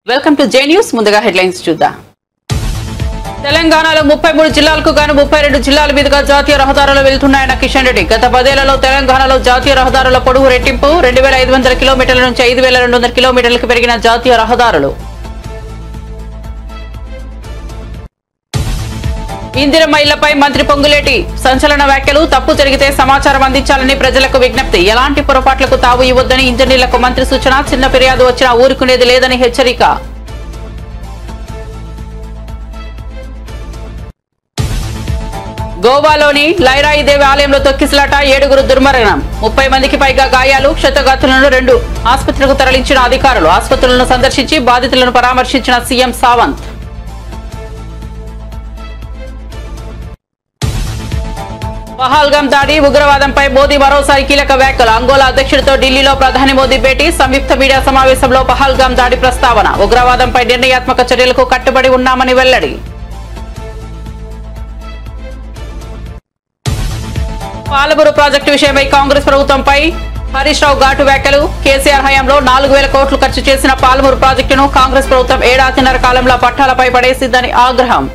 Welcome to J news. ముందుగా headlines చూద్దాం. తెలంగాణలో 33 జిల్లాలకు గాను 32 జిల్లాల మీదుగా జాతీయ రహదారులు వెళ్తున్నాయన్న కిషన్ రెడ్డి. గత 10 ఏళ్లలో తెలంగాణలో జాతీయ రహదారుల పొడవు రెట్టింపు. 2500 కిలోమీటర్ల నుంచి 5200 కిలోమీటర్లకు పెరిగిన జాతీయ రహదారులు. ఇందిరమ్మ ఇళ్లపై మంత్రి పొంగులేటి సంచలన వ్యాఖ్యలు. తప్పు జరిగితే సమాచారం అందించాలని ప్రజలకు విజ్ఞప్తి. ఎలాంటి పొరపాట్లకు తావు ఇవ్వొద్దని ఇంజనీర్లకు మంత్రి సూచన. చిన్న ఫిర్యాదు వచ్చినా ఊరుకునేది లేదని హెచ్చరిక. గోవాలోని లైరాయి దేవి ఆలయంలో తొక్కిసలాట. 7 దుర్మరణం. 30 మందికి పైగా గాయాలు. క్షతగాత్రులను 2 ఆసుపత్రులకు తరలించిన అధికారులు. ఆసుపత్రులను సందర్శించి బాధితులను పరామర్శించిన సీఎం సావంత్. పహల్గాం దాడి, ఉగ్రవాదంపై మోదీ మరోసారి కీలక వ్యాఖ్యలు. అంగోలా అధ్యక్షుడితో ఢిల్లీలో ప్రధాని మోదీ భేటీ. సంయుక్త మీడియా సమావేశంలో పహల్గాం దాడి ప్రస్తావన. ఉగ్రవాదంపై నిర్ణయాత్మక చర్యలకు కట్టుబడి ఉన్నామని వెల్లడి. పాలమూరు ప్రాజెక్టు విషయమై కాంగ్రెస్ ప్రభుత్వంపై హరీష్ రావు ఘాటు వ్యాఖ్యలు. కేసీఆర్ హయాంలో 4000 కోట్లు ఖర్చు చేసిన పాలమూరు ప్రాజెక్టును కాంగ్రెస్ ప్రభుత్వం ఏడాదిన్నర కాలంలో పట్టాలపై పడేసిందని ఆగ్రహం.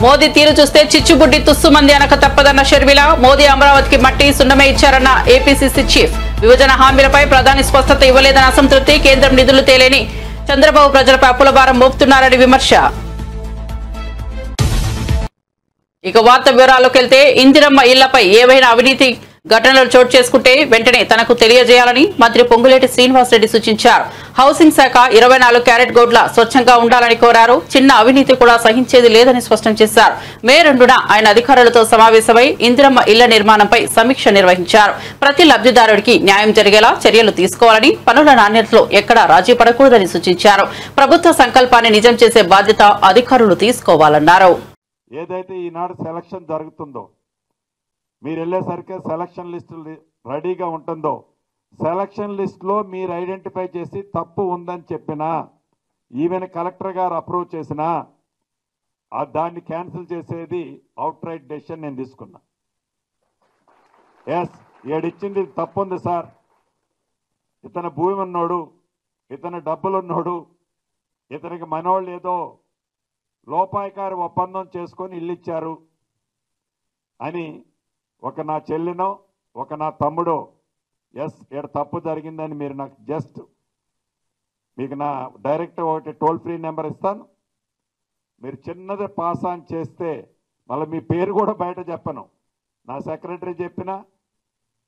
మోదీ తీరు చూస్తే చిచ్చుబుడ్డి తుస్సుమంది అనక తప్పదన్న షర్మిల. మోదీ అమరావతికి మట్టి సున్నమే ఇచ్చారన్న ఏపీసీసీ చీఫ్. విభజన హామీలపై ప్రధాని స్పష్టత ఇవ్వలేదని అసంతృప్తి. కేంద్రం నిధులు తేలేని చంద్రబాబు ప్రజలపై అప్పుల భారం మోపుతున్నారని విమర్శ. ఇక వార్త వివరాల్లోకి వెళ్తే, ఇందిరమ్మ ఇళ్లపై ఏవైనా అవినీతి ఘటనలు చోటు చేసుకుంటే వెంటనే తనకు తెలియజేయాలని మంత్రి పొంగులేటి శ్రీనివాసరెడ్డి సూచించారు. హౌసింగ్ శాఖ 24 క్యారెట్ గోడ్ల స్వచ్ఛంగా ఉండాలని కోరారు. చిన్న అవినీతి కూడా సహించేది లేదని స్పష్టం చేశారు. మే 2న ఆయన అధికారులతో సమావేశమై ఇందిరమ్మ ఇళ్ల నిర్మాణంపై సమీక్ష నిర్వహించారు. ప్రతి లబ్ధిదారుడికి న్యాయం జరిగేలా చర్యలు తీసుకోవాలని, పనుల నాణ్యతలో ఎక్కడా రాజీ పడకూడదని సూచించారు. ప్రభుత్వ సంకల్పాన్ని నిజం చేసే బాధ్యత అధికారులు తీసుకోవాలన్నారు. ఏదైతే ఈనాడు సెలక్షన్ జరుగుతుందో, మీరు వెళ్ళేసరికి సెలక్షన్ లిస్టు రెడీగా ఉంటుందో, సెలక్షన్ లిస్టులో మీరు ఐడెంటిఫై చేసి తప్పు ఉందని చెప్పినా, ఈవెన్ కలెక్టర్ గారు అప్రూవ్ చేసినా దాన్ని క్యాన్సిల్ చేసేది అవుట్ రైట్ డెసిషన్ నేను తీసుకున్నా. ఎస్, ఏడిచ్చింది తప్పు ఉంది సార్, ఇతను భూమి ఉన్నోడు, ఇతను డబ్బులున్నోడు, ఇతనికి మనోళ్ళు ఏదో లోపాయకారి ఒప్పందం చేసుకొని ఇల్లు ఇచ్చారు అని ఒక నా చెల్లినో ఒక నా తమ్ముడో, ఎస్ ఇక్కడ తప్పు జరిగిందని మీరు నాకు జస్ట్ మీకు నా డైరెక్ట్ ఒకటి టోల్ ఫ్రీ నెంబర్ ఇస్తాను. మీరు చిన్నది పాస్ ఆన్ చేస్తే మళ్ళీ మీ పేరు కూడా బయట చెప్పను. నా సెక్రటరీ చెప్పినా,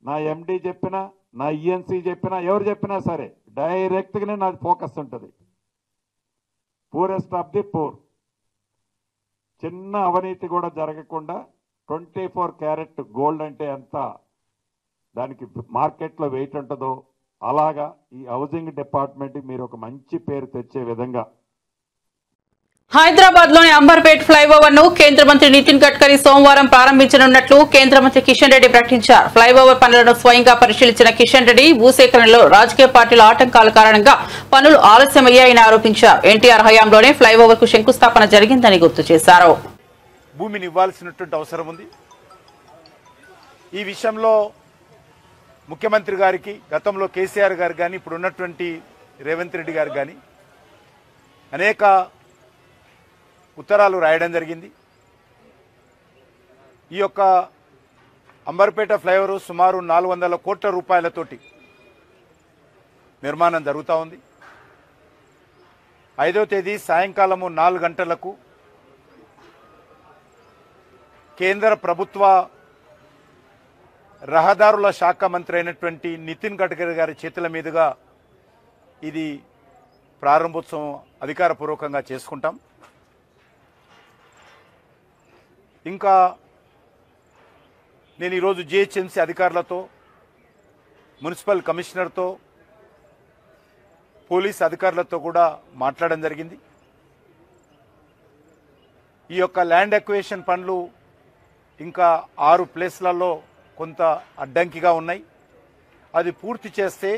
నా ఎండి చెప్పినా, నా ఈఎన్సీ చెప్పినా, ఎవరు చెప్పినా సరే డైరెక్ట్గానే నాది ఫోకస్ ఉంటుంది. Poorest of the poor. చిన్న అవినీతి కూడా జరగకుండా 24 క్యారెట్ గోల్డ్ అంటే ఎంత దానికి మార్కెట్లో వెయిట్ ఉంటుందో అలాగా ఈ హౌసింగ్ డిపార్ట్మెంట్కి మీరు ఒక మంచి పేరు తెచ్చే విధంగా. హైదరాబాద్ లోని అంబర్పేట్ ఫ్లైఓవర్ ను కేంద్ర మంత్రి నితిన్ గడ్కరీ సోమవారం ప్రారంభించనున్నట్లు కేంద్ర మంత్రి కిషన్ రెడ్డి ప్రకటించారు. ఫ్లైఓవర్ పనులను స్వయంగా పరిశీలించిన కిషన్ రెడ్డి భూసేకరణలో రాజకీయ పార్టీల ఆటంకాల కారణంగా పనులు ఆలస్యమయ్యాయని ఆరోపించారు. ఎన్టీఆర్ హయాంలోనే ఫ్లైఓవర్ కు శంకుస్థాపన జరిగిందని గుర్తు చేశారు. భూమిని ఇవ్వాల్సినటువంటి అవసరం ఉంది. ఈ విషయంలో ముఖ్యమంత్రి గారికి, గతంలో కేసీఆర్ గారు కానీ, ఇప్పుడు ఉన్నటువంటి రేవంత్ రెడ్డి గారు కానీ అనేక ఉత్తరాలు రాయడం జరిగింది. ఈ యొక్క అంబర్పేట ఫ్లైఓవర్ సుమారు 400 కోట్ల రూపాయలతోటి నిర్మాణం జరుగుతూ ఉంది. 5వ తేదీ సాయంకాలము 4 గంటలకు కేంద్ర ప్రభుత్వ రహదారుల శాఖ మంత్రి అయినటువంటి నితిన్ గడ్కరీ గారి చేతుల మీదుగా ఇది ప్రారంభోత్సవం అధికారపూర్వకంగా చేసుకుంటాం. ఇంకా నేను ఈరోజు జిహెచ్ఎంసీ అధికారులతో, మున్సిపల్ కమిషనర్తో, పోలీస్ అధికారులతో కూడా మాట్లాడడం జరిగింది. ఈ యొక్క ల్యాండ్ అక్విజిషన్ పనులు ఇంకా 6 ప్లేస్లలో కొంత అడ్డంకిగా ఉన్నాయి. అది పూర్తి చేస్తే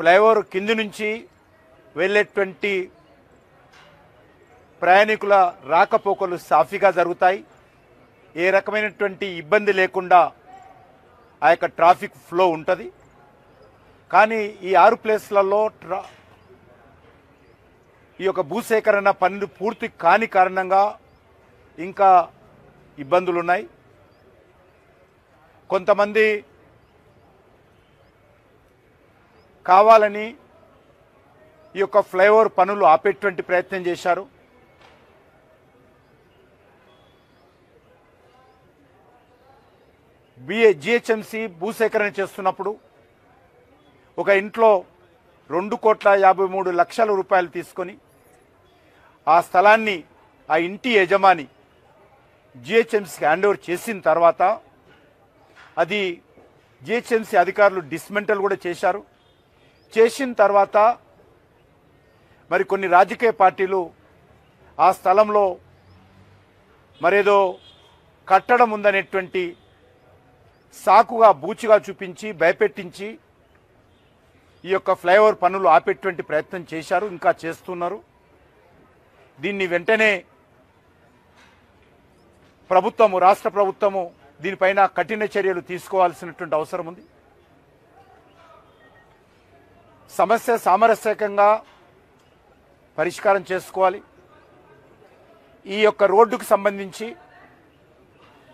ఫ్లైఓవర్ కింది నుంచి వెళ్ళేటువంటి ప్రయాణికుల రాకపోకలు సాఫీగా జరుగుతాయి. ఏ రకమైనటువంటి ఇబ్బంది లేకుండా ఆ యొక్క ట్రాఫిక్ ఫ్లో ఉంటుంది. కానీ ఈ 6 ప్లేస్లలో ఈ యొక్క భూసేకరణ పనులు పూర్తి కాని కారణంగా ఇంకా ఇబ్బందులు ఉన్నాయి. కొంతమంది కావాలని ఈ యొక్క ఫ్లైఓవర్ పనులు ఆపేటువంటి ప్రయత్నం చేశారు. జిహెచ్ఎంసీ భూసేకరణ చేస్తున్నప్పుడు ఒక ఇంట్లో 2,53,00,000 రూపాయలు తీసుకొని ఆ స్థలాన్ని ఆ ఇంటి యజమాని జిహెచ్ఎంసీకి హ్యాండ్ ఓవర్ చేసిన తర్వాత అది జిహెచ్ఎంసీ అధికారులు డిస్మెంటల్ కూడా చేశారు. చేసిన తర్వాత మరి కొన్ని రాజకీయ పార్టీలు ఆ స్థలంలో మరేదో కట్టడం ఉందనేటువంటి సాకుగా బూచిగా చూపించి భయపెట్టించి ఈ యొక్క ఫ్లైఓవర్ పనులు ఆపేటువంటి ప్రయత్నం చేశారు, ఇంకా చేస్తున్నారు. దీన్ని వెంటనే ప్రభుత్వము, రాష్ట్ర ప్రభుత్వము దీనిపైన కఠిన చర్యలు తీసుకోవాల్సినటువంటి అవసరం ఉంది. సమస్య సామరస్యకంగా పరిష్కారం చేసుకోవాలి. ఈ యొక్క రోడ్డుకు సంబంధించి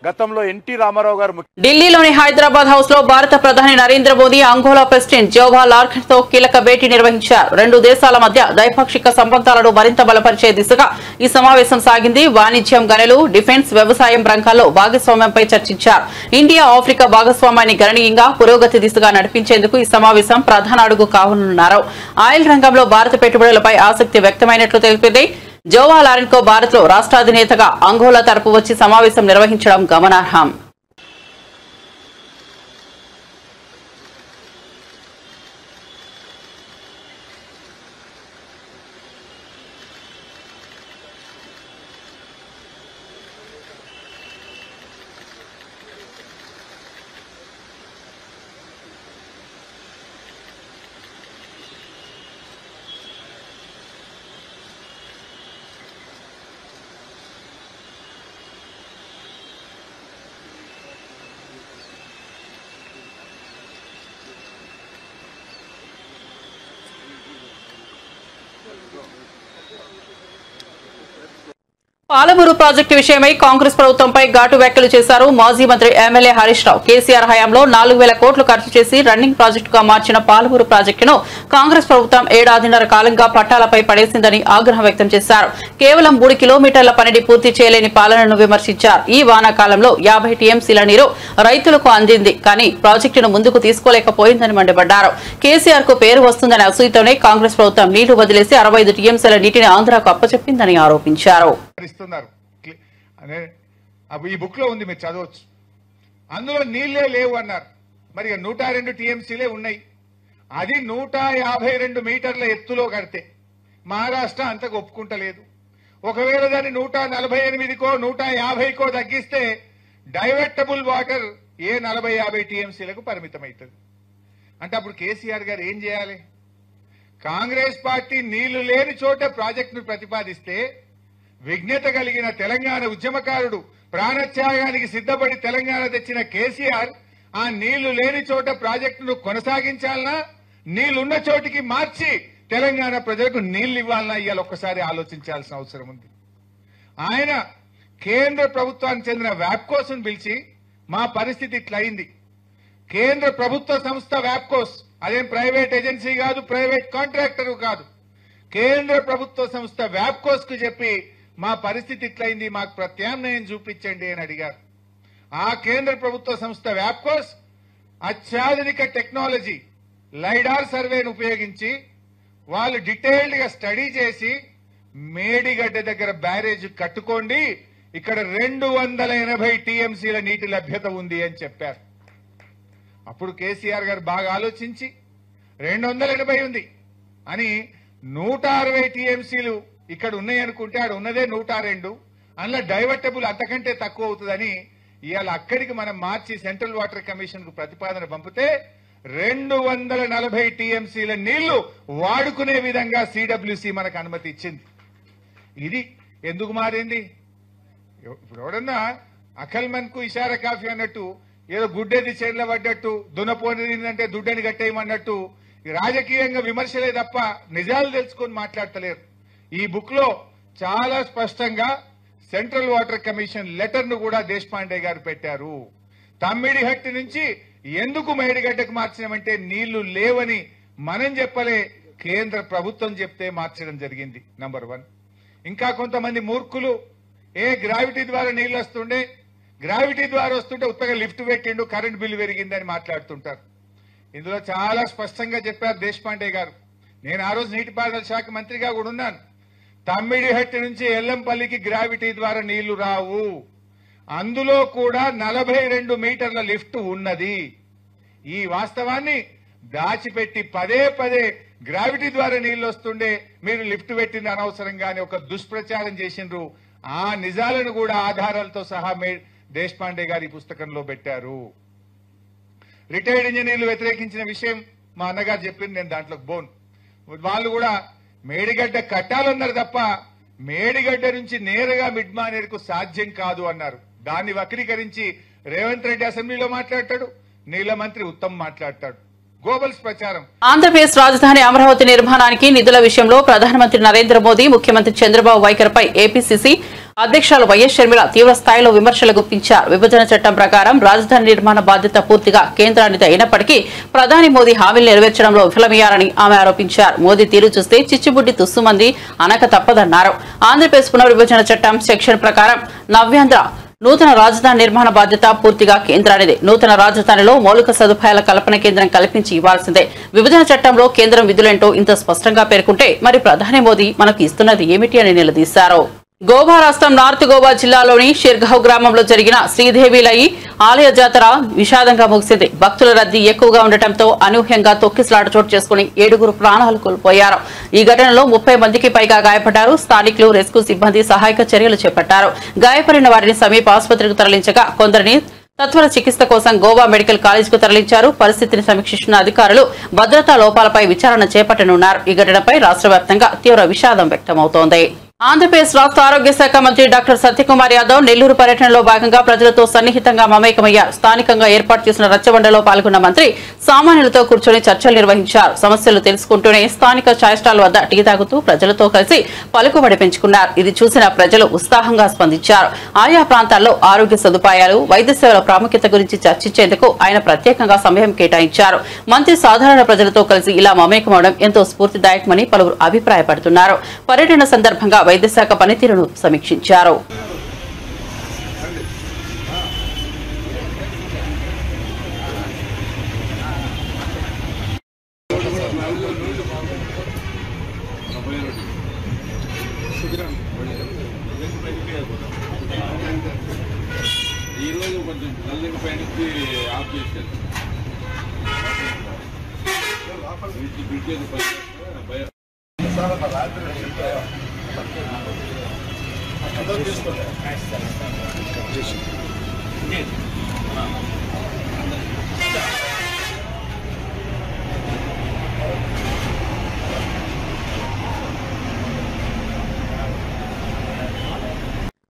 గతంలో ఎన్టీ రామారావు గారు ఢిల్లీలోని హైదరాబాద్ హౌస్ లో భారత ప్రధాని నరేంద్ర మోదీ అంగోలా ప్రెసిడెంట్ జోవా లార్ఖన్ తో కీలక భేటీ నిర్వహించారు. 2 దేశాల మధ్య ద్వైపాక్షిక సంబంధాలను మరింత బలపరిచే దిశగా ఈ సమావేశం సాగింది. వాణిజ్యం, గనులు, డిఫెన్స్, వ్యవసాయం రంగాల్లో భాగస్వామ్యంపై చర్చించారు. ఇండియా ఆఫ్రికా భాగస్వామ్యాన్ని గణనీయంగా పురోగతి దిశగా నడిపించేందుకు ఈ సమావేశం ప్రధాన అడుగు కానున్నారు. ఆయిల్ రంగంలో భారత పెట్టుబడులపై ఆసక్తి వ్యక్తమైనట్లు తెలిపింది. జోవా లారెన్కో భారత్ లో రాష్ట్రాధినేతగా అంగోలా తరపు వచ్చి సమావేశం నిర్వహించడం గమనార్హం. పాలమూరు ప్రాజెక్టు విషయమై కాంగ్రెస్ ప్రభుత్వంపై ఘాటు వ్యాఖ్యలు చేశారు మాజీ మంత్రి ఎమ్మెల్యే హరీష్ రావు. కేసీఆర్ హయాంలో 4,000 కోట్లు ఖర్చు చేసి రన్నింగ్ ప్రాజెక్టుగా మార్చిన పాలమూరు ప్రాజెక్టును కాంగ్రెస్ ప్రభుత్వం 7.5 కాలంగా పట్టాలపై పడేసిందని ఆగ్రహం వ్యక్తం చేశారు. కేవలం 3 కిలోమీటర్ల పనిని పూర్తి చేయలేని పాలనను విమర్శించారు. ఈ వానాకాలంలో 50 టీఎంసీల నీరు రైతులకు అందింది, కానీ ప్రాజెక్టును ముందుకు తీసుకోలేకపోయిందని మండిపడ్డారు. కేసీఆర్ కు పేరు వస్తుందని అసూయతోనే కాంగ్రెస్ ప్రభుత్వం నీళ్లు వదిలేసి 65 టీఎంసీల నీటిని ఆంధ్రాకు అప్పచెప్పిందని ఆరోపించారు. ఈ బుక్ లో ఉంది, మీరు చదవచ్చు. అందులో నీళ్లే లేవు అన్నారు. మరి 102 టీఎంసీలే ఉన్నాయి. అది 152 మీటర్ల ఎత్తులో కడితే మహారాష్ట్ర అంతకు ఒప్పుకుంటలేదు. ఒకవేళ దాన్ని 148కో 150కో తగ్గిస్తే డైవర్టబుల్ వాటర్ 40-50 టీఎంసీలకు పరిమితం అవుతుంది. అంటే అప్పుడు కేసీఆర్ గారు ఏం చేయాలి? కాంగ్రెస్ పార్టీ నీళ్లు లేని చోట ప్రాజెక్టును ప్రతిపాదిస్తే విజ్ఞత కలిగిన తెలంగాణ ఉద్యమకారుడు, ప్రాణత్యాగానికి సిద్ధపడి తెలంగాణ తెచ్చిన కేసీఆర్ ఆ నీళ్లు లేని చోట ప్రాజెక్టును కొనసాగించాలనా, నీళ్లున్న చోటికి మార్చి తెలంగాణ ప్రజలకు నీళ్లు ఇవ్వాలన్నా ఇవాళ ఒక్కసారి ఆలోచించాల్సిన అవసరం ఉంది. ఆయన కేంద్ర ప్రభుత్వానికి చెందిన వ్యాప్కోస్ను పిలిచి మా పరిస్థితి ఇట్లయింది, కేంద్ర ప్రభుత్వ సంస్థ వ్యాప్కోస్, అదేం ప్రైవేట్ ఏజెన్సీ కాదు, ప్రైవేట్ కాంట్రాక్టర్ కాదు, కేంద్ర ప్రభుత్వ సంస్థ వ్యాప్కోస్ కు చెప్పి మా పరిస్థితి ఇట్లయింది, మాకు ప్రత్యామ్నాయం చూపించండి అని అడిగారు. ఆ కేంద్ర ప్రభుత్వ సంస్థ వ్యాప్కోస్ అత్యాధునిక టెక్నాలజీ లైడార్ సర్వేను ఉపయోగించి వాళ్ళు డీటెయిల్డ్ గా స్టడీ చేసి మేడిగడ్డ దగ్గర బ్యారేజ్ కట్టుకోండి, ఇక్కడ 280 టీఎంసీల నీటి లభ్యత ఉంది అని చెప్పారు. అప్పుడు కేసీఆర్ గారు బాగా ఆలోచించి 280 ఉంది అని 160 టీఎంసీలు ఇక్కడ ఉన్నాయనుకుంటే ఆడ ఉన్నదే 102, అందులో డైవర్టబుల్ అంతకంటే తక్కువ అవుతుందని ఇవాళ అక్కడికి మనం మార్చి సెంట్రల్ వాటర్ కమిషన్ కు ప్రతిపాదన పంపితే 240 టీఎంసీల నీళ్లు వాడుకునే విధంగా సిడబ్ల్యూసీ మనకు అనుమతి ఇచ్చింది. ఇది ఎందుకు మారింది? ఇప్పుడు ఎవడన్నా అకల్మన్ కు ఇషారా కాఫీ అన్నట్టు ఏదో గుడ్డెది చేర్ల పడ్డట్టు దునపోనిందంటే దుడ్డని కట్టేయమన్నట్టు రాజకీయంగా విమర్శలే తప్ప నిజాలు తెలుసుకొని మాట్లాడతలేరు. ఈ బుక్ లో చాలా స్పష్టంగా సెంట్రల్ వాటర్ కమిషన్ లెటర్ ను కూడా దేశపాండే గారు పెట్టారు. తమ్మిడిహట్టి నుంచి ఎందుకు మేడిగడ్డకు మార్చినామంటే నీళ్లు లేవని మనం చెప్పలే, కేంద్ర ప్రభుత్వం చెప్తే మార్చడం జరిగింది. నంబర్ 1. ఇంకా కొంతమంది మూర్ఖులు గ్రావిటీ ద్వారా నీళ్లు వస్తుండే, గ్రావిటీ ద్వారా వస్తుంటే ఉత్తగా లిఫ్ట్ పెట్టిండు కరెంట్ బిల్లు పెరిగిందని మాట్లాడుతుంటారు. ఇందులో చాలా స్పష్టంగా చెప్పారు దేశపాండే గారు. నేను ఆ రోజు నీటిపారుదల శాఖ మంత్రిగా కూడా ఉన్నాను. తమ్మిడిహట్టి నుంచి ఎల్లంపల్లికి గ్రావిటీ ద్వారా నీళ్లు రావు. అందులో కూడా 42 మీటర్ల లిఫ్ట్ ఉన్నది. ఈ వాస్తవాన్ని దాచిపెట్టి పదే పదే గ్రావిటీ ద్వారా నీళ్లు వస్తుండే మీరు లిఫ్ట్ పెట్టింది అనవసరంగానే ఒక దుష్ప్రచారం చేసిండ్రు. ఆ నిజాలను కూడా ఆధారాలతో సహా దేశపాండే గారి పుస్తకంలో పెట్టారు. రిటైర్డ్ ఇంజనీర్లు వ్యతిరేకించిన విషయం మా అన్నగారు చెప్పింది, నేను దాంట్లోకి బోన్. వాళ్ళు కూడా మేడిగడ్డ కట్టాలన్నారు తప్ప మేడిగడ్డ నుంచి నేరుగా మిడ్ మానేరుకు సాధ్యం కాదు అన్నారు. దాన్ని వక్రీకరించి రేవంత్ రెడ్డి అసెంబ్లీలో మాట్లాడతాడు, నీళ్ల మంత్రి ఉత్తమ్ మాట్లాడతాడు. గోబల్స్ ప్రచారం. ఆంధ్రప్రదేశ్ రాజధాని అమరావతి నిర్మాణానికి నిధుల విషయంలో ప్రధానమంత్రి నరేంద్ర మోదీ, ముఖ్యమంత్రి చంద్రబాబు వైఖరిపై ఏపీసీసీ అధ్యక్షులు వైఎస్ షర్మిల తీవ్ర స్థాయిలో విమర్శలు గుప్పించారు. విభజన చట్టం ప్రకారం రాజధాని నిర్మాణ బాధ్యత పూర్తిగా కేంద్రానిది అయినప్పటికీ ప్రధాని మోదీ హామీలు నెరవేర్చడంలో విఫలమయ్యారని ఆమె ఆరోపించారు. మోదీ తీరు చూస్తే చిచ్చుబుడ్డి తుస్సుమంది అనక తప్పదన్నారు. ఆంధ్రప్రదేశ్ పునర్విభజన చట్టం సెక్షన్ ప్రకారం నవ్యాంధ్ర నూతన రాజధాని నిర్మాణ బాధ్యత పూర్తిగా కేంద్రానిదే. నూతన రాజధానిలో మౌలిక సదుపాయాల కల్పన కేంద్రం కల్పించి ఇవ్వాల్సిందే. విభజన చట్టంలో కేంద్రం విధులేంటో ఇంత స్పష్టంగా పేర్కొంటే మరి ప్రధాని మోదీ మనకు ఇస్తున్నది ఏమిటి అని నిలదీశారు. గోవా రాష్ట్రం నార్త్ గోవా జిల్లాలోని షిర్గావ్ గ్రామంలో జరిగిన శ్రీదేవిలయి ఆలయ జాతర విషాదంగా ముగిసింది. భక్తుల రద్దీ ఎక్కువగా ఉండటంతో అనూహ్యంగా తొక్కిసలాట చోటు చేసుకుని 7 ప్రాణాలు కోల్పోయారు. ఈ ఘటనలో 30 మందికి పైగా గాయపడ్డారు. స్థానికులు రెస్క్యూ సిబ్బంది సహాయక చర్యలు చేపట్టారు. గాయపడిన వారిని సమీప ఆసుపత్రికి తరలించగా కొందరిని తత్వర చికిత్స కోసం గోవా మెడికల్ కాలేజీకు తరలించారు. పరిస్థితిని సమీక్షిస్తున్న అధికారులు భద్రతా లోపాలపై విచారణ చేపట్టనున్నారు. ఈ ఘటనపై రాష్ట్ర వ్యాప్తంగా తీవ్ర విషాదం వ్యక్తమవుతోంది. ఆంధ్రప్రదేశ్ రాష్ట్ర ఆరోగ్య శాఖ మంత్రి డాక్టర్ సత్యకుమార్ యాదవ్ నెల్లూరు పర్యటనలో భాగంగా ప్రజలతో సన్నిహితంగా మమేకమయ్యారు. స్థానికంగా ఏర్పాటు చేసిన రచ్చబండలో పాల్గొన్న మంత్రి సామాన్యులతో కూర్చొని చర్చలు నిర్వహించారు. సమస్యలు తెలుసుకుంటూనే స్థానిక చాయ్ స్టాల్ వద్ద టీ తాగుతూ ప్రజలతో కలిసి పలుకుబడి పెంచుకున్నారు. ఇది చూసిన ప్రజలు ఉత్సాహంగా స్పందించారు. ఆయా ప్రాంతాల్లో ఆరోగ్య సదుపాయాలు, వైద్య సేవల ప్రాముఖ్యత గురించి చర్చించేందుకు ఆయన ప్రత్యేకంగా సమయం కేటాయించారు. మంత్రి సాధారణ ప్రజలతో కలిసి ఇలా మమేకమవడం ఎంతో స్ఫూర్తిదాయకమని పలువురు అభిప్రాయపడుతున్నారు. పర్యటన సందర్భంగా వైద్య శాఖ పనితీరును సమీక్షించారు. ఈరోజు కొంచెం నల్లని పైనుంచి ఆఫ్ చేశారు.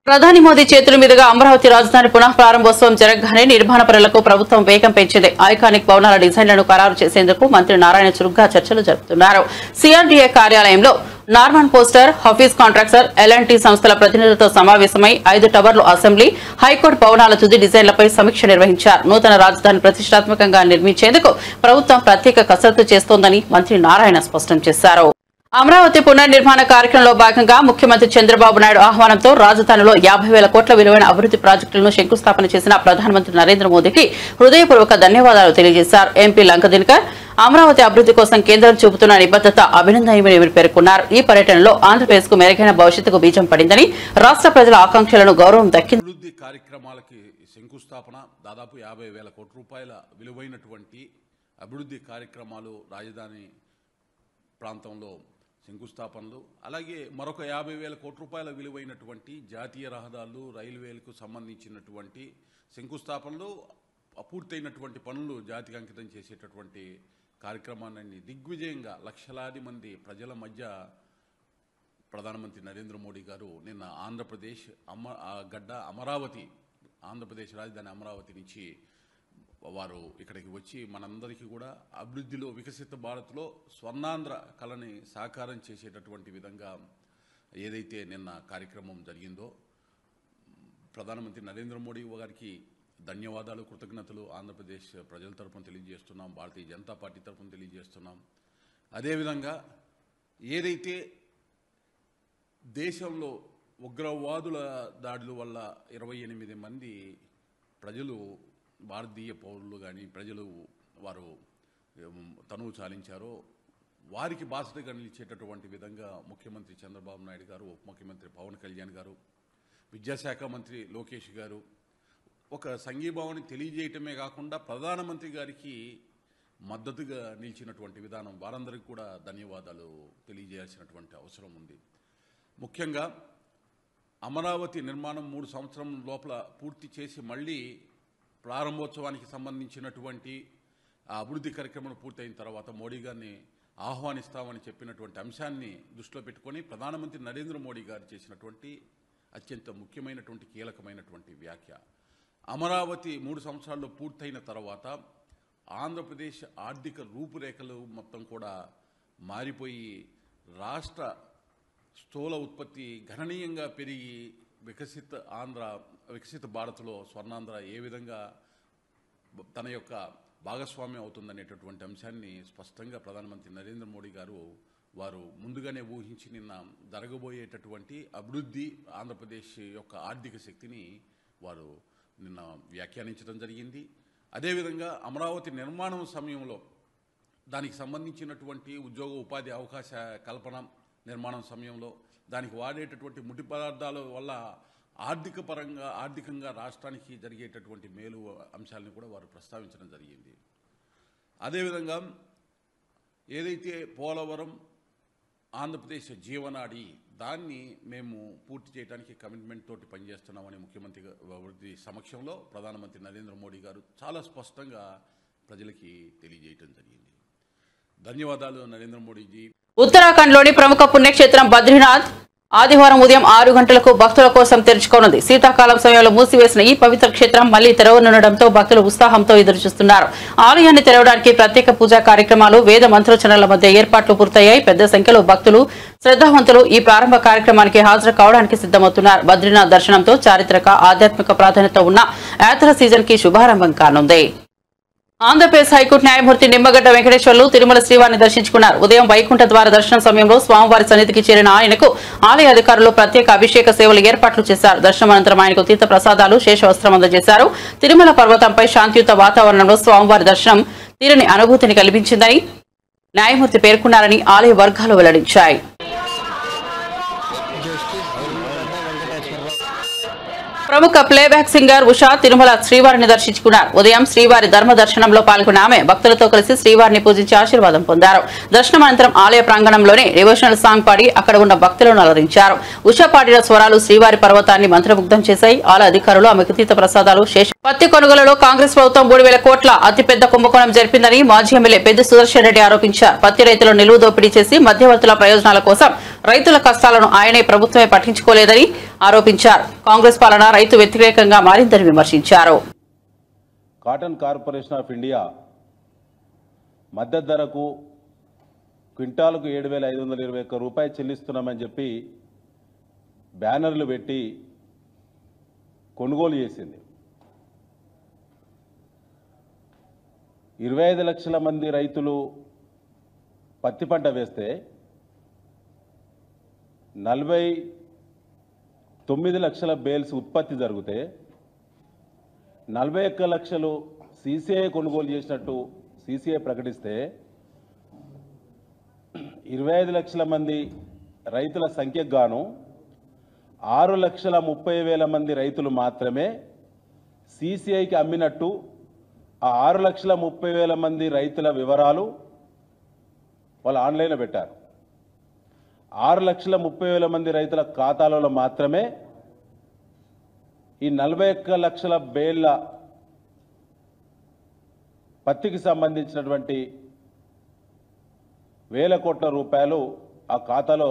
ప్రధాని మోదీ చేతుల మీదుగా అమరావతి రాజధాని పునః ప్రారంభోత్సవం జరగగానే నిర్మాణ పనులకు ప్రభుత్వం వేగం పెంచింది. ఐకానిక్ భవనాల డిజైన్లను ఖరారు చేసేందుకు మంత్రి నారాయణ చురుగ్గా చర్చలు జరుపుతున్నారు. సిఆర్డీఏ కార్యాలయంలో Norman Foster, Hafeez Contractor, LNT సంస్థల ప్రతినిధులతో సమావేశమై 5 టవర్లు అసెంబ్లీ, హైకోర్టు భవనాల తుది డిజైన్లపై సమీక్ష నిర్వహించారు. నూతన రాజధాని ప్రతిష్టాత్మకంగా నిర్మించేందుకు ప్రభుత్వం ప్రత్యేక కసరత్తు చేస్తోందని మంత్రి నారాయణ స్పష్టం చేశారు. అమరావతి పునర్నిర్మాణ కార్యక్రమంలో భాగంగా ముఖ్యమంత్రి చంద్రబాబు నాయుడు ఆహ్వానంతో రాజధానిలో 50,000 కోట్ల విలువైన అభివృద్ది ప్రాజెక్టులను శంకుస్థాపన చేసిన ప్రధానమంత్రి నరేంద్ర మోదీకి హృదయపూర్వక ధన్యవాదాలు తెలియజేశారు. ఎంపీ లంక దినకర్ అమరావతి అభివృద్ది కోసం కేంద్రం చూపుతున్న నిబద్దత అభినందనీయమని పేర్కొన్నారు. ఈ పర్యటనలో ఆంధ్రప్రదేశ్ కు మెరుగైన భవిష్యత్తుకు బీజం పడిందని, రాష్ట్ర ప్రజల ఆకాంక్షలను గౌరవం దక్కింది. అభివృద్ధి కార్యక్రమాలకి శంకుస్థాపన దాదాపు 50,000 కోట్ల రూపాయల విలువైనటువంటి అభివృద్ధి కార్యక్రమాలు రాజధాని ప్రాంతంలో శంకుస్థాపనలు, అలాగే మరొక 50,000 కోట్ల రూపాయల విలువైనటువంటి జాతీయ రహదారులు, రైల్వేలకు సంబంధించినటువంటి శంకుస్థాపనలు, అపూర్తయినటువంటి పనులు జాతికి అంకితం చేసేటటువంటి కార్యక్రమాన్ని దిగ్విజయంగా లక్షలాది మంది ప్రజల మధ్య ప్రధానమంత్రి నరేంద్ర మోడీ గారు నిన్న ఆంధ్రప్రదేశ్ గడ్డ అమరావతి, ఆంధ్రప్రదేశ్ రాజధాని అమరావతి నుంచి వారు ఇక్కడికి వచ్చి మనందరికీ కూడా అభివృద్ధిలో వికసిత భారత్లో స్వర్ణాంధ్ర కళని సాకారం చేసేటటువంటి విధంగా ఏదైతే నిన్న కార్యక్రమం జరిగిందో ప్రధానమంత్రి నరేంద్ర మోడీ గారికి ధన్యవాదాలు, కృతజ్ఞతలు ఆంధ్రప్రదేశ్ ప్రజల తరపున తెలియజేస్తున్నాం, భారతీయ జనతా పార్టీ తరపున తెలియజేస్తున్నాం. అదేవిధంగా ఏదైతే దేశంలో ఉగ్రవాదుల దాడుల వల్ల 28 మంది ప్రజలు, భారతీయ పౌరులు కానీ ప్రజలు వారు తనువు చాలించారో వారికి బాసటగా నిలిచేటటువంటి విధంగా ముఖ్యమంత్రి చంద్రబాబు నాయుడు గారు, ఉప ముఖ్యమంత్రి పవన్ కళ్యాణ్ గారు, విద్యాశాఖ మంత్రి లోకేష్ గారు ఒక సంఘీభావాన్ని తెలియజేయటమే కాకుండా ప్రధానమంత్రి గారికి మద్దతుగా నిలిచినటువంటి విధానం వారందరికీ కూడా ధన్యవాదాలు తెలియజేయాల్సినటువంటి అవసరం ఉంది. ముఖ్యంగా అమరావతి నిర్మాణం 3 సంవత్సరం లోపల పూర్తి చేసి మళ్ళీ ప్రారంభోత్సవానికి సంబంధించినటువంటి ఆ అభివృద్ధి కార్యక్రమం పూర్తయిన తర్వాత మోడీ గారిని ఆహ్వానిస్తామని చెప్పినటువంటి అంశాన్ని దృష్టిలో పెట్టుకొని ప్రధానమంత్రి నరేంద్ర మోడీ గారు చేసినటువంటి అత్యంత ముఖ్యమైనటువంటి కీలకమైనటువంటి వ్యాఖ్య, అమరావతి 3 సంవత్సరాల్లో పూర్తయిన తర్వాత ఆంధ్రప్రదేశ్ ఆర్థిక రూపురేఖలు మొత్తం కూడా మారిపోయి రాష్ట్ర స్థూల ఉత్పత్తి గణనీయంగా పెరిగి వికసిత భారత్లో స్వర్ణాంధ్ర ఏ విధంగా తన యొక్క భాగస్వామ్యం అవుతుందనేటటువంటి అంశాన్ని స్పష్టంగా ప్రధానమంత్రి నరేంద్ర మోడీ గారు వారు ముందుగానే ఊహించి నిన్న జరగబోయేటటువంటి అభివృద్ధి ఆంధ్రప్రదేశ్ యొక్క ఆర్థిక శక్తిని వారు నిన్న వ్యాఖ్యానించడం జరిగింది. అదేవిధంగా అమరావతి నిర్మాణం సమయంలో దానికి సంబంధించినటువంటి ఉద్యోగ ఉపాధి అవకాశ కల్పన నిర్మాణం సమయంలో దానికి వాడేటటువంటి ముడి పదార్థాల వల్ల ఆర్థికంగా రాష్ట్రానికి జరిగేటటువంటి మేలు అంశాలను కూడా వారు ప్రస్తావించడం జరిగింది. అదేవిధంగా ఏదైతే పోలవరం ఆంధ్రప్రదేశ్ జీవనాడి దాన్ని మేము పూర్తి చేయడానికి కమిట్మెంట్ తోటి పనిచేస్తున్నామని ముఖ్యమంత్రి సమక్షంలో ప్రధానమంత్రి నరేంద్ర మోడీ గారు చాలా స్పష్టంగా ప్రజలకి తెలియజేయడం జరిగింది. ధన్యవాదాలు నరేంద్ర మోడీజీ. ఉత్తరాఖండ్లోని ప్రముఖ పుణ్యక్షేత్రం బద్రీనాథ్ ఆదివారం ఉదయం 6 గంటలకు భక్తుల కోసం తెరుచుకోనుంది. శీతాకాలం సమయంలో మూసివేసిన ఈ పవిత్ర క్షేత్రం మళ్లీ తెరవనుండటంతో భక్తులు ఉత్సాహంతో ఎదురుచూస్తున్నారు. ఆలయాన్ని తెరవడానికి ప్రత్యేక పూజా కార్యక్రమాలు, వేద మంత్రోచ్చరణల మధ్య ఏర్పాట్లు పూర్తయ్యాయి. పెద్ద సంఖ్యలో భక్తులు, శ్రద్ధావంతులు ఈ ప్రారంభ కార్యక్రమానికి హాజరు కావడానికి సిద్దమవుతున్నారు. బద్రీనాథ్ దర్శనంతో చారిత్రక, ఆధ్యాత్మిక ప్రాధాన్యత ఉన్న యాత్ర సీజన్ కి శుభారంభం కానుంది. ఆంధ్రప్రదేశ్ హైకోర్టు న్యాయమూర్తి నిమ్మగడ్డ వెంకటేశ్వర్లు తిరుమల శ్రీవారిని దర్శించుకున్నారు. ఉదయం వైకుంఠ ద్వార దర్శన సమయంలో స్వామివారి సన్నిధికి చేరిన ఆయనకు ఆలయ అధికారులు ప్రత్యేక అభిషేక సేవలు ఏర్పాట్లు చేశారు. దర్శనం అనంతరం ఆయనకు తీర్థ ప్రసాదాలు, శేషవస్త్రం అందజేశారు. తిరుమల పర్వతంపై శాంతియుత వాతావరణంలో స్వామివారి దర్శనం తీరని అనుభూతిని కల్పించిందని న్యాయమూర్తి పేర్కొన్నారని ఆలయ వర్గాలు వెల్లడించాయి. ప్రముఖ ప్లేబ్యాక్ సింగర్ ఉషా తిరుమల శ్రీవారిని దర్శించుకున్నారు. ఉదయం శ్రీవారి ధర్మ దర్శనంలో పాల్గొన్న ఆమె భక్తులతో కలిసి శ్రీవారిని పూజించి ఆశీర్వాదం పొందారు. దర్శనం అనంతరం ఆలయ ప్రాంగణంలోనే డివోషనల్ సాంగ్ పాడి అక్కడ ఉన్న భక్తులను అలరించారు. ఉషా పాడిన స్వరాలు శ్రీవారి పర్వతాన్ని మంత్రముగ్ధం చేశాయి. ఆలయ అధికారులు ఆమెకు తీర్థ ప్రసాదాలు, పత్తి కొనుగోలులో కాంగ్రెస్ ప్రభుత్వం 3,000 కోట్ల అతిపెద్ద కుంభకోణం జరిపిందని మాజీ ఎమ్మెల్యే పెద్ది సుదర్శన్ రెడ్డి ఆరోపించారు. పత్తి రైతులు నిలువు దోపిడీ చేసి మధ్యవర్తుల ప్రయోజనాల కోసం రైతుల కష్టాలను ఆయనే ప్రభుత్వమే పట్టించుకోలేదని ఆరోపించారు. కాంగ్రెస్ పాలన రైతు వ్యతిరేకంగా మారిందని విమర్శించారు. కాటన్ కార్పొరేషన్ ఆఫ్ ఇండియా మద్దతు ధరకు క్వింటాలకు 7,521 రూపాయలు చెల్లిస్తున్నామని చెప్పి బ్యానర్లు పెట్టి కొనుగోలు చేసింది. 25 లక్షల మంది రైతులు పత్తి పంట వేస్తే 49 లక్షల బేల్స్ ఉత్పత్తి జరిగితే 41 లక్షలు సీసీఐ కొనుగోలు చేసినట్టు సీసీఐ ప్రకటిస్తే 25 లక్షల మంది రైతుల సంఖ్యకు గాను 6,30,000 మంది రైతులు మాత్రమే సీసీఐకి అమ్మినట్టు ఆ 6,30,000 మంది రైతుల వివరాలు వాళ్ళు ఆన్లైన్లో పెట్టారు. 6,30,000 మంది రైతుల ఖాతాలలో మాత్రమే ఈ 41 లక్షల బేళ్ల పత్తికి సంబంధించినటువంటి వేల కోట్ల రూపాయలు ఆ ఖాతాలో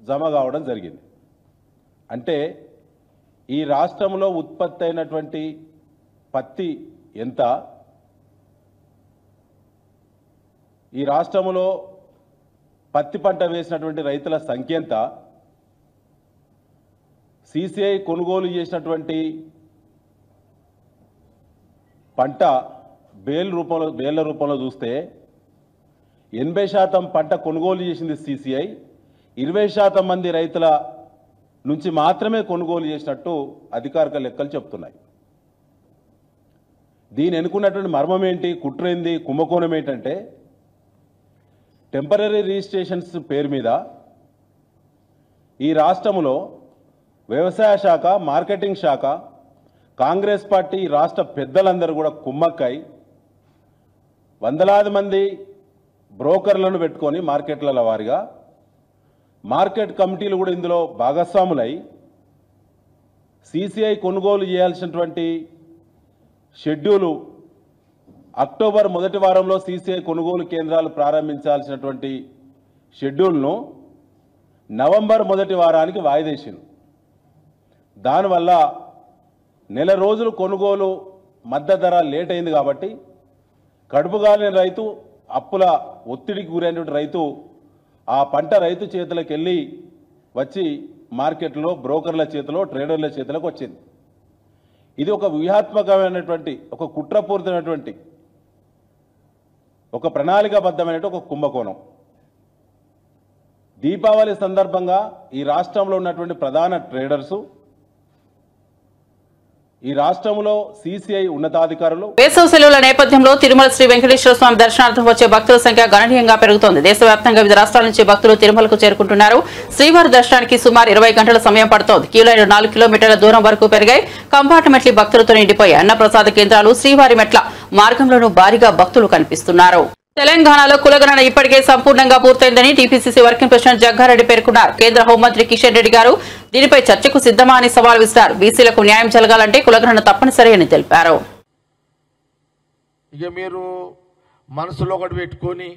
జమ కావడం జరిగింది. అంటే ఈ రాష్ట్రంలో ఉత్పత్తి అయినటువంటి పత్తి ఎంత, ఈ రాష్ట్రంలో పత్తి పంట వేసినటువంటి రైతుల సంఖ్య ఎంత, సిసిఐ కొనుగోలు చేసినటువంటి పంట బేళ్ల రూపంలో చూస్తే 80% పంట కొనుగోలు చేసింది సిసిఐ, 20% మంది రైతుల నుంచి మాత్రమే కొనుగోలు చేసినట్టు అధికారిక లెక్కలు చెప్తున్నాయి. దీని ఎన్నుకున్నటువంటి మర్మం ఏంటి, కుట్రేంది, కుంభకోణం ఏంటంటే టెంపరరీ రిజిస్ట్రేషన్స్ పేరు మీద ఈ రాష్ట్రంలో వ్యవసాయ శాఖ, మార్కెటింగ్ శాఖ, కాంగ్రెస్ పార్టీ రాష్ట్ర పెద్దలందరూ కూడా కుమ్మక్కై వందలాది మంది బ్రోకర్లను పెట్టుకొని మార్కెట్ల వారిగా మార్కెట్ కమిటీలు కూడా ఇందులో భాగస్వాములై సిసిఐ కొనుగోలు చేయాల్సినటువంటి షెడ్యూలు అక్టోబర్ మొదటి వారంలో సిసిఐ కొనుగోలు కేంద్రాలు ప్రారంభించాల్సినటువంటి షెడ్యూల్ను నవంబర్ మొదటి వారానికి వాయిదేసింది. దానివల్ల నెల రోజులు కొనుగోలు మద్దతు ధర లేట్ అయింది కాబట్టి కడుపుగాలిన రైతు, అప్పుల ఒత్తిడికి గురైనటువంటి రైతు ఆ పంట రైతు చేతులకు వెళ్ళి వచ్చి మార్కెట్లో బ్రోకర్ల చేతిలో, ట్రేడర్ల చేతులకు వచ్చింది. ఇది ఒక వ్యూహాత్మకమైనటువంటి, ఒక కుట్రపూరితమైనటువంటి, ఒక ప్రణాళికాబద్ధమైన ఒక కుంభకోణం. దీపావళి సందర్భంగా ఈ రాష్ట్రంలో ఉన్నటువంటి ప్రధాన ట్రేడర్సు, ఈ రాష్ట్రంలో సిసిఐ ఉన్నతాధికారులు వేసవి సెలవుల నేపథ్యంలో తిరుమల శ్రీ వెంకటేశ్వర స్వామి దర్శనార్థం వచ్చే భక్తుల సంఖ్య గణనీయంగా పెరుగుతోంది. దేశవ్యాప్తంగా వివిధ రాష్ట్రాల నుంచి భక్తులు తిరుమలకు చేరుకుంటున్నారు. శ్రీవారి దర్శనానికి సుమారు 20 గంటల సమయం పడుతోంది. క్యూ లైన్లు 4 కిలోమీటర్ల దూరం వరకు పెరిగాయి. కంపార్ట్మెంట్లు భక్తులతో నిండిపోయాయి. అన్నప్రసాద కేంద్రాలు, శ్రీవారి మెట్ల మార్గంలోనూ భారీగా భక్తులు కనిపిస్తున్నారు. తెలంగాణలో కులగణన ఇప్పటికే సంపూర్ణంగా పూర్తయిందని టీపీసీసీ వర్కింగ్ ప్రెసిడెంట్ జగ్గారెడ్డి పేర్కొన్నారు. కేంద్ర హోంమంత్రి కిషన్ రెడ్డి గారు దీనిపై చర్చకు సిద్ధమా అని సవాల్ విసిరారు. బీసీలకు న్యాయం జరగాలంటే కులగణన తప్పనిసరి అని తెలిపారు. ఇక మీరు మనసులో ఒకటి పెట్టుకొని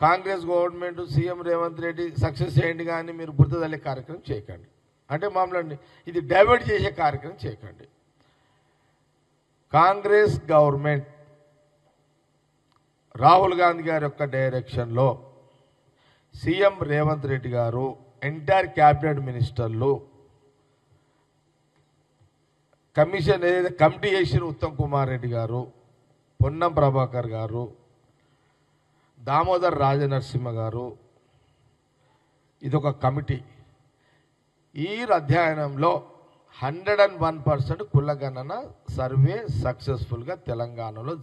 Congress government, CM Revanth Reddy success చేయండి కానీ మీరు బురదలే కార్యక్రమం చేయకండి. అంటే మామూలు ఇది డైవర్ట్ చేసే కార్యక్రమం చేయకండి. కాంగ్రెస్ గవర్నమెంట్ రాహుల్ గాంధీ గారి యొక్క డైరెక్షన్లో సీఎం రేవంత్ రెడ్డి గారు, ఎంటైర్ క్యాబినెట్ మినిస్టర్లు, కమిషన్ ఏదైతే కమిటీ చేసిన ఉత్తమ్ కుమార్ రెడ్డి గారు, పొన్నం ప్రభాకర్ గారు, దామోదర్ రాజనరసింహ గారు, ఇదొక కమిటీ. ఈ అధ్యయనంలో 101% కులగణన సర్వే సక్సెస్ఫుల్గా తెలంగాణలో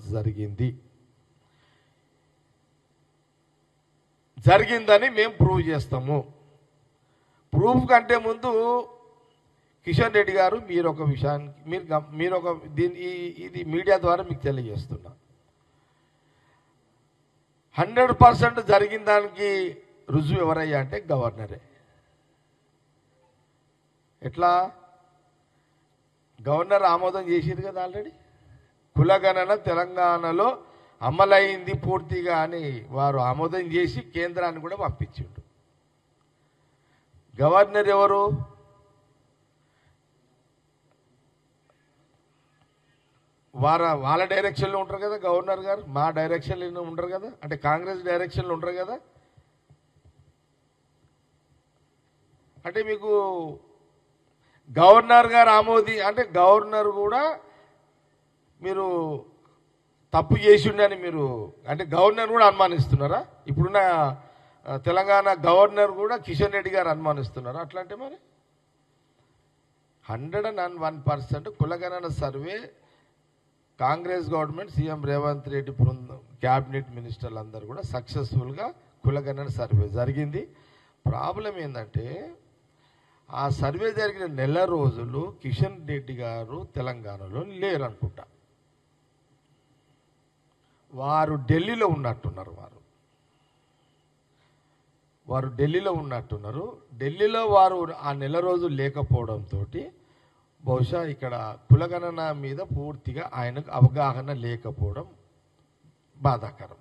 జరిగిందని మేము ప్రూవ్ చేస్తాము. ప్రూఫ్ కంటే ముందు కిషన్ రెడ్డి గారు మీరు ఒక విషయాన్ని మీరు ఒక ఇది మీడియా ద్వారా మీకు తెలియజేస్తున్నా. 100% జరిగిన దానికి రుజువు ఎవరయ్యా అంటే గవర్నరే. ఎట్లా? గవర్నర్ ఆమోదం చేసిరు కదా ఆల్రెడీ. కులగణన తెలంగాణలో అమలైంది పూర్తిగా అని వారు ఆమోదం చేసి కేంద్రాన్ని కూడా పంపించిండు. గవర్నర్ ఎవరు? వాళ్ళ డైరెక్షన్లో ఉంటారు కదా గవర్నర్ గారు, మా డైరెక్షన్లో ఉంటారు కదా, అంటే కాంగ్రెస్ డైరెక్షన్లో ఉంటారు కదా. అంటే మీకు గవర్నర్ గారు అంటే గవర్నర్ కూడా మీరు తప్పు చేసిండని మీరు అంటే గవర్నర్ కూడా అనుమానిస్తున్నారా? ఇప్పుడున్న తెలంగాణ గవర్నర్ కూడా కిషన్ రెడ్డి గారు అనుమానిస్తున్నారా? అట్లా అంటే మరి 101% కులగణన survey Congress government, CM Revanth Reddy బృందం, క్యాబినెట్ మినిస్టర్లు అందరూ కూడా సక్సెస్ఫుల్గా కులగణన సర్వే జరిగింది. ప్రాబ్లం ఏంటంటే ఆ సర్వే జరిగిన నెల రోజులు కిషన్ రెడ్డి గారు తెలంగాణలో లేరనుకుంటా. వారు ఢిల్లీలో ఉన్నట్టున్నారు. వారు ఢిల్లీలో ఉన్నట్టున్నారు. ఢిల్లీలో వారు ఆ నెల రోజులు లేకపోవడంతో బహుశా ఇక్కడ కులగణన మీద పూర్తిగా ఆయనకు అవగాహన లేకపోవడం బాధాకరం.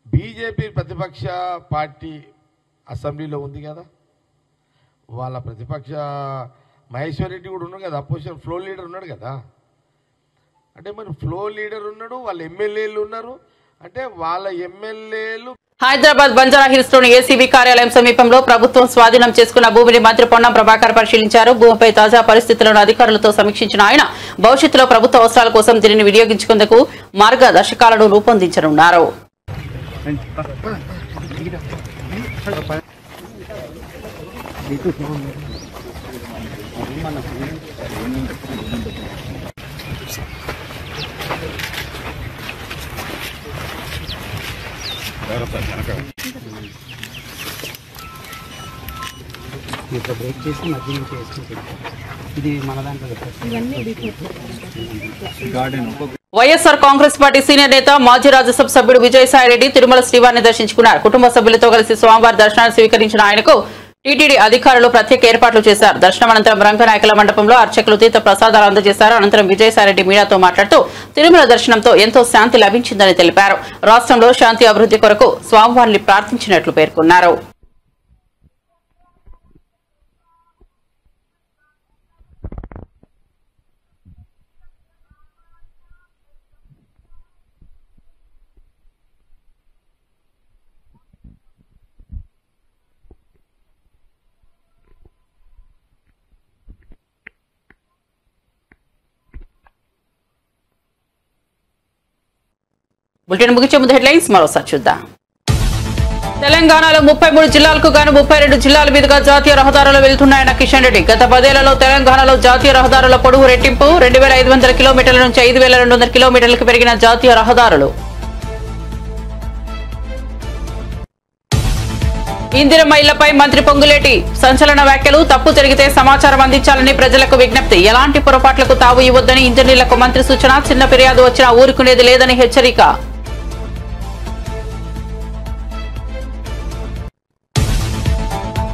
బీజేపీ ప్రతిపక్ష పార్టీ అసెంబ్లీలో ఉంది కదా, వాళ్ళ ప్రతిపక్ష మహేశ్వర్ రెడ్డి కూడా ఉన్నాడు కదా, అపోజిషన్ ఫ్లో లీడర్ ఉన్నాడు కదా. అంటే మరి ఫ్లో లీడర్ ఉన్నాడు, వాళ్ళ ఎమ్మెల్యేలు ఉన్నారు, అంటే వాళ్ళ ఎమ్మెల్యేలు. హైదరాబాద్ బంజారాహిల్స్ లోని ఏసీబీ కార్యాలయం సమీపంలో ప్రభుత్వం స్వాధీనం చేసుకున్న భూమిని మంత్రి పొన్నం ప్రభాకర్ పరిశీలించారు. భూమిపై తాజా పరిస్థితులను అధికారులతో సమీక్షించిన ఆయన భవిష్యత్తులో ప్రభుత్వ అవసరాల కోసం దీనిని వినియోగించుకునేందుకు మార్గదర్శకాలను రూపొందించనున్నారు. బ్రేక్ చేసి మధ్య నుంచి వేసుకుంటుంది. ఇది మన దాంట్లో వైఎస్ఆర్ కాంగ్రెస్ పార్టీ సీనియర్ నేత మాజీ రాజ్యసభ సభ్యుడు విజయసాయిరెడ్డి తిరుమల శ్రీవారిని దర్శించుకున్నారు. కుటుంబ సభ్యులతో కలిసి స్వామివారి దర్శనాన్ని స్వీకరించిన ఆయనకు టీటీడీ అధికారులు ప్రత్యేక ఏర్పాట్లు చేశారు. దర్శనం అనంతరం రంగనాయకుల మండపంలో అర్చకులు తీర్థ ప్రసాదాలు అందజేశారు. అనంతరం విజయసాయిరెడ్డి మీడియాతో మాట్లాడుతూ తిరుమల దర్శనంతో ఎంతో శాంతి లభించిందని తెలిపారు. రాష్ట్రంలో శాంతి అభివృద్ధి కొరకు స్వామివారిని ప్రార్థించినట్లు పేర్కొన్నారు. బులెటిన్ ముగించే ముందు హెడ్లైన్స్ మరోసారి చూద్దాం. తెలంగాణలో 33 జిల్లాలకు గాను 32 జిల్లాల మీదుగా జాతీయ రహదారులు వెళ్తున్నాయన్న కిషన్ రెడ్డి. గత 10 ఏళ్లలో తెలంగాణలో జాతీయ రహదారుల పొడవు రెట్టింపు. 2500 కిలోమీటర్ల నుంచి 5200 కిలోమీటర్లకు పెరిగిన జాతీయ రహదారులు. ఇందిరమ్మ ఇళ్లపై మంత్రి పొంగులేటి సంచలన వ్యాఖ్యలు. తప్పు జరిగితే సమాచారం అందించాలని ప్రజలకు విజ్ఞప్తి. ఎలాంటి పొరపాట్లకు తావు ఇవ్వొద్దని ఇంజనీర్లకు మంత్రి సూచన. చిన్న ఫిర్యాదు వచ్చినా ఊరుకునేది లేదని హెచ్చరిక.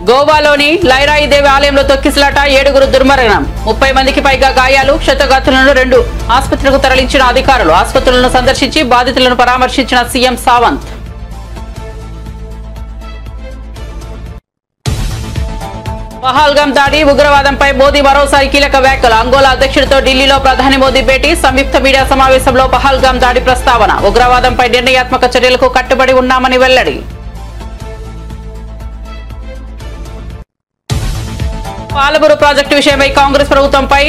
గోవాలోని లైరాయి దేవి ఆలయంలో తొక్కిసలాట. 7 దుర్మరణం. 30 మందికి పైగా గాయాలు. క్షతగాత్రులను 2 ఆసుపత్రులకు తరలించిన అధికారులు. ఆసుపత్రులను సందర్శించి బాధితులను పరామర్శించిన సీఎం సావంత్. పహల్గాం దాడి ఉగ్రవాదంపై మోదీ మరోసారి కీలక వ్యాఖ్యలు. అంగోలా అధ్యక్షుడితో ఢిల్లీలో ప్రధాని మోదీ భేటీ. సంయుక్త మీడియా సమావేశంలో పహల్గాం దాడి ప్రస్తావన. ఉగ్రవాదంపై నిర్ణయాత్మక చర్యలకు కట్టుబడి ఉన్నామని వెల్లడి. పాలమూరు ప్రాజెక్టు విషయమై కాంగ్రెస్ ప్రభుత్వంపై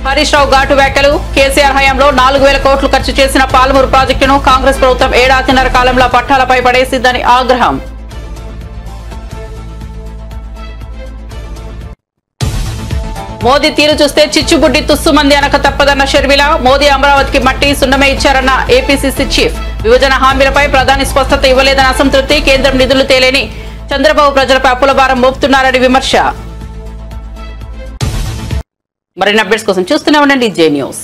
హరీష్ రావు ఘాటు వ్యాఖ్యలు. కేసీఆర్ హయాంలో 4000 కోట్లు ఖర్చు చేసిన పాలమూరు ప్రాజెక్టును కాంగ్రెస్ ప్రభుత్వం 1.5 కాలంలో పట్టాలపై పడేసిందని ఆగ్రహం. మోదీ తీరు చూస్తే చిచ్చుబుడ్డి తుస్సుమంది అనక తప్పదన్న షర్మిల. మోదీ అమరావతికి మట్టి సున్నమే ఇచ్చారన్న ఏపీసీసీ చీఫ్. విభజన హామీలపై ప్రధాని స్పష్టత ఇవ్వలేదని అసంతృప్తి. కేంద్రం నిధులు తేలేని చంద్రబాబు ప్రజలపై అప్పుల భారం మోపుతున్నారని విమర్శ. మరిన్ని అప్డేట్స్ కోసం చూస్తూనే ఉండండి జే న్యూస్.